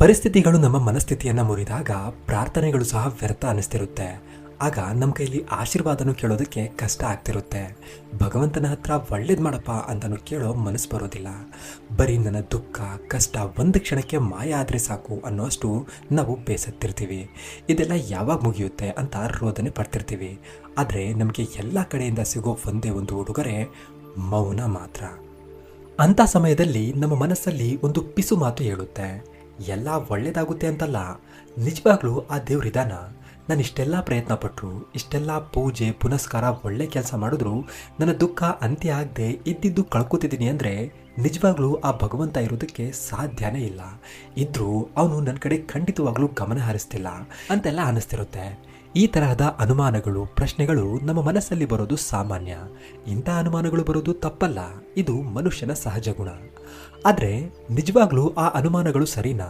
ಪರಿಸ್ಥಿತಿಗಳು ನಮ್ಮ ಮನಸ್ಥಿತಿಯನ್ನು ಮುರಿದಾಗ ಪ್ರಾರ್ಥನೆಗಳು ಸಹ ವ್ಯರ್ಥ ಅನಿಸ್ತಿರುತ್ತೆ. ಆಗ ನಮ್ಮ ಕೈಲಿ ಆಶೀರ್ವಾದನೂ ಕೇಳೋದಕ್ಕೆ ಕಷ್ಟ ಆಗ್ತಿರುತ್ತೆ. ಭಗವಂತನ ಹತ್ರ ಒಳ್ಳೇದು ಮಾಡಪ್ಪ ಅಂತಲೂ ಕೇಳೋ ಮನಸ್ಸು ಬರೋದಿಲ್ಲ. ಬರೀ ನನ್ನ ದುಃಖ ಕಷ್ಟ ಒಂದು ಕ್ಷಣಕ್ಕೆ ಮಾಯ ಆದರೆ ಸಾಕು ಅನ್ನೋಷ್ಟು ನಾವು ಬೇಸತ್ತಿರ್ತೀವಿ. ಇದೆಲ್ಲ ಯಾವಾಗ ಮುಗಿಯುತ್ತೆ ಅಂತ ರೋದನೆ ಪಡ್ತಿರ್ತೀವಿ. ಆದರೆ ನಮಗೆ ಎಲ್ಲ ಕಡೆಯಿಂದ ಸಿಗೋ ಒಂದೇ ಒಂದು ಉಡುಗೊರೆ ಮೌನ ಮಾತ್ರ. ಅಂಥ ಸಮಯದಲ್ಲಿ ನಮ್ಮ ಮನಸ್ಸಲ್ಲಿ ಒಂದು ಪಿಸು ಮಾತು ಹೇಳುತ್ತೆ, ಎಲ್ಲ ಒಳ್ಳೇದಾಗುತ್ತೆ ಅಂತಲ್ಲ, ನಿಜವಾಗ್ಲೂ ಆ ದೇವ್ರಿದಾನ? ನಾನು ಇಷ್ಟೆಲ್ಲ ಪ್ರಯತ್ನ ಪಟ್ಟರು, ಇಷ್ಟೆಲ್ಲ ಪೂಜೆ ಪುನಸ್ಕಾರ ಒಳ್ಳೆ ಕೆಲಸ ಮಾಡಿದ್ರು ನನ್ನ ದುಃಖ ಅಂತ್ಯ ಆಗದೆ ಇದ್ದಿದ್ದು ಕಳ್ಕೊತಿದ್ದೀನಿ ಅಂದರೆ ನಿಜವಾಗ್ಲೂ ಆ ಭಗವಂತ ಇರೋದಕ್ಕೆ ಸಾಧ್ಯನೇ ಇಲ್ಲ. ಇದ್ರೂ ಅವನು ನನ್ನ ಕಡೆ ಖಂಡಿತವಾಗ್ಲೂ ಗಮನ ಹರಿಸ್ತಿಲ್ಲ ಅಂತೆಲ್ಲ ಅನಿಸ್ತಿರುತ್ತೆ. ಈ ತರಹದ ಅನುಮಾನಗಳು ಪ್ರಶ್ನೆಗಳು ನಮ್ಮ ಮನಸ್ಸಲ್ಲಿ ಬರೋದು ಸಾಮಾನ್ಯ. ಇಂಥ ಅನುಮಾನಗಳು ಬರೋದು ತಪ್ಪಲ್ಲ, ಇದು ಮನುಷ್ಯನ ಸಹಜ ಗುಣ. ಆದರೆ ನಿಜವಾಗ್ಲೂ ಆ ಅನುಮಾನಗಳು ಸರಿನಾ?